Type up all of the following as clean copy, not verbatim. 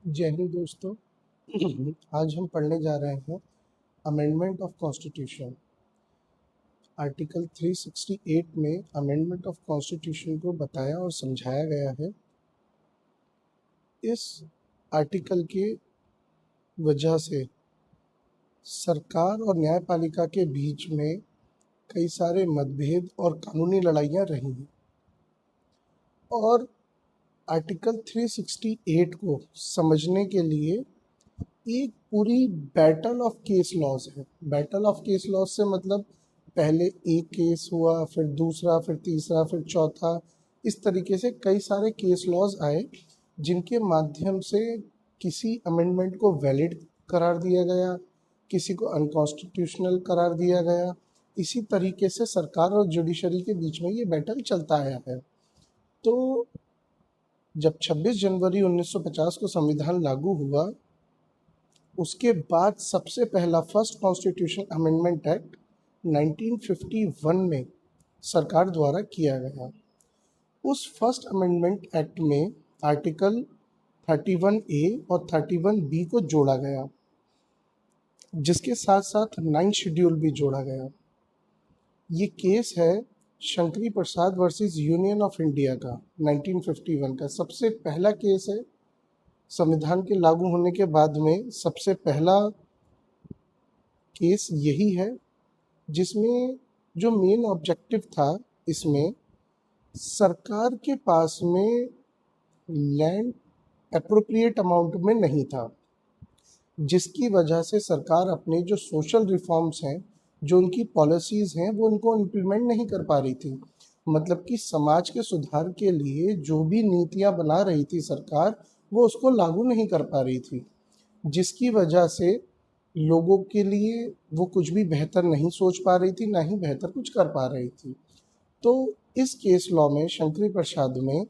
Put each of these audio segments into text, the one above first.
जय हिंद दोस्तों। आज हम पढ़ने जा रहे हैं अमेंडमेंट ऑफ कॉन्स्टिट्यूशन। आर्टिकल 368 में अमेंडमेंट ऑफ कॉन्स्टिट्यूशन को बताया और समझाया गया है। इस आर्टिकल के वजह से सरकार और न्यायपालिका के बीच में कई सारे मतभेद और कानूनी लड़ाइयाँ रही हैं और आर्टिकल 368 को समझने के लिए एक पूरी बैटल ऑफ केस लॉज है। बैटल ऑफ केस लॉज से मतलब पहले एक केस हुआ, फिर दूसरा, फिर तीसरा, फिर चौथा, इस तरीके से कई सारे केस लॉज आए जिनके माध्यम से किसी अमेंडमेंट को वैलिड करार दिया गया, किसी को अनकॉन्स्टिट्यूशनल करार दिया गया। इसी तरीके से सरकार और जुडिशरी के बीच में ये बैटल चलता आया है। तो जब 26 जनवरी 1950 को संविधान लागू हुआ, उसके बाद सबसे पहला फर्स्ट कॉन्स्टिट्यूशन अमेंडमेंट एक्ट 1951 में सरकार द्वारा किया गया। उस फर्स्ट अमेंडमेंट एक्ट में आर्टिकल 31A और 31B को जोड़ा गया, जिसके साथ साथ 9 शेड्यूल भी जोड़ा गया। ये केस है शंकरी प्रसाद वर्सेस यूनियन ऑफ इंडिया का, 1951 का सबसे पहला केस है। संविधान के लागू होने के बाद में सबसे पहला केस यही है, जिसमें जो मेन ऑब्जेक्टिव था, इसमें सरकार के पास में लैंड एप्रोप्रिएट अमाउंट में नहीं था, जिसकी वजह से सरकार अपने जो सोशल रिफॉर्म्स हैं, जो उनकी पॉलिसीज़ हैं, वो उनको इम्प्लीमेंट नहीं कर पा रही थी। मतलब कि समाज के सुधार के लिए जो भी नीतियां बना रही थी सरकार, वो उसको लागू नहीं कर पा रही थी, जिसकी वजह से लोगों के लिए वो कुछ भी बेहतर नहीं सोच पा रही थी, ना ही बेहतर कुछ कर पा रही थी। तो इस केस लॉ में शंकरी प्रसाद में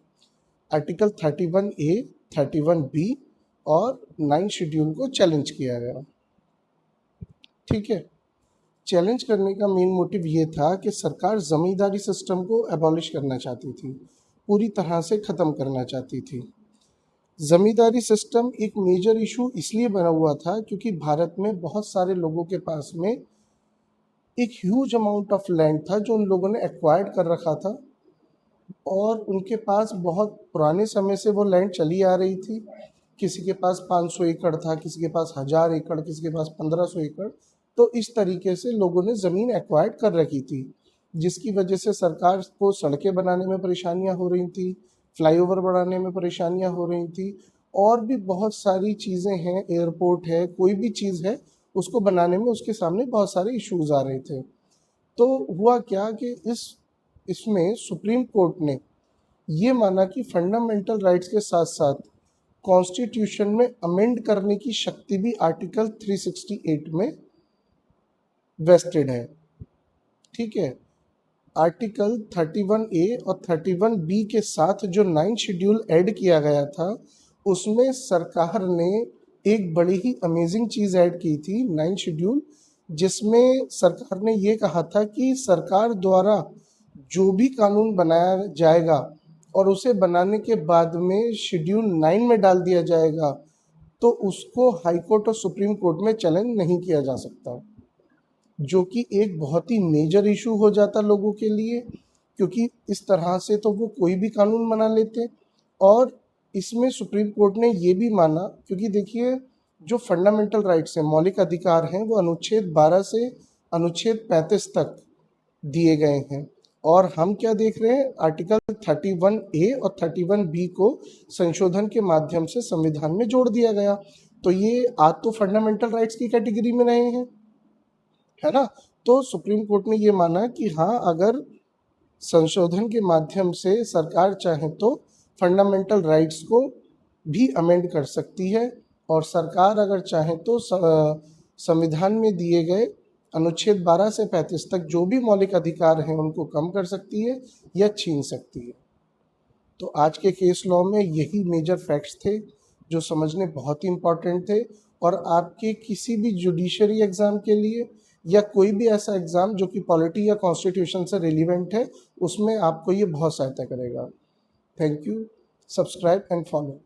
आर्टिकल 31A, 31B और 9 शेड्यूल को चैलेंज किया गया। ठीक है, चैलेंज करने का मेन मोटिव ये था कि सरकार ज़मींदारी सिस्टम को एबॉलिश करना चाहती थी, पूरी तरह से ख़त्म करना चाहती थी। ज़मींदारी सिस्टम एक मेजर इशू इसलिए बना हुआ था क्योंकि भारत में बहुत सारे लोगों के पास में एक ह्यूज अमाउंट ऑफ लैंड था जो उन लोगों ने एक्वायर्ड कर रखा था, और उनके पास बहुत पुराने समय से वो लैंड चली आ रही थी। किसी के पास 500 एकड़ था, किसी के पास 1000 एकड़, किसी के पास 1500 एकड़। तो इस तरीके से लोगों ने ज़मीन एक्वायर्ड कर रखी थी, जिसकी वजह से सरकार को सड़कें बनाने में परेशानियां हो रही थी, फ्लाईओवर बनाने में परेशानियां हो रही थी, और भी बहुत सारी चीज़ें हैं, एयरपोर्ट है, कोई भी चीज़ है, उसको बनाने में उसके सामने बहुत सारे इश्यूज आ रहे थे। तो हुआ क्या कि इसमें सुप्रीम कोर्ट ने ये माना कि फंडामेंटल राइट्स के साथ साथ कॉन्स्टिट्यूशन में अमेंड करने की शक्ति भी आर्टिकल 368 में वेस्टेड है। ठीक है, आर्टिकल 31A और 31B के साथ जो 9 शेड्यूल ऐड किया गया था, उसमें सरकार ने एक बड़ी ही अमेजिंग चीज़ ऐड की थी, 9 शेड्यूल, जिसमें सरकार ने ये कहा था कि सरकार द्वारा जो भी कानून बनाया जाएगा और उसे बनाने के बाद में शेड्यूल 9 में डाल दिया जाएगा, तो उसको हाई कोर्ट और सुप्रीम कोर्ट में चैलेंज नहीं किया जा सकता, जो कि एक बहुत ही मेजर इशू हो जाता लोगों के लिए, क्योंकि इस तरह से तो वो कोई भी कानून बना लेते। और इसमें सुप्रीम कोर्ट ने ये भी माना, क्योंकि देखिए जो फंडामेंटल राइट्स हैं, मौलिक अधिकार हैं, वो अनुच्छेद 12 से अनुच्छेद 35 तक दिए गए हैं, और हम क्या देख रहे हैं, आर्टिकल 31A और 31B को संशोधन के माध्यम से संविधान में जोड़ दिया गया। तो ये आज तो फंडामेंटल राइट्स की कैटेगरी में रहे हैं, है ना। तो सुप्रीम कोर्ट ने ये माना कि हाँ, अगर संशोधन के माध्यम से सरकार चाहे तो फंडामेंटल राइट्स को भी अमेंड कर सकती है, और सरकार अगर चाहे तो संविधान में दिए गए अनुच्छेद 12 से 35 तक जो भी मौलिक अधिकार हैं उनको कम कर सकती है या छीन सकती है। तो आज के केस लॉ में यही मेजर फैक्ट्स थे जो समझने बहुत ही इम्पॉर्टेंट थे, और आपके किसी भी जुडिशरी एग्ज़ाम के लिए या कोई भी ऐसा एग्ज़ाम जो कि पॉलिटी या कॉन्स्टिट्यूशन से रिलेवेंट है, उसमें आपको ये बहुत सहायता करेगा। Thank you. Subscribe and follow.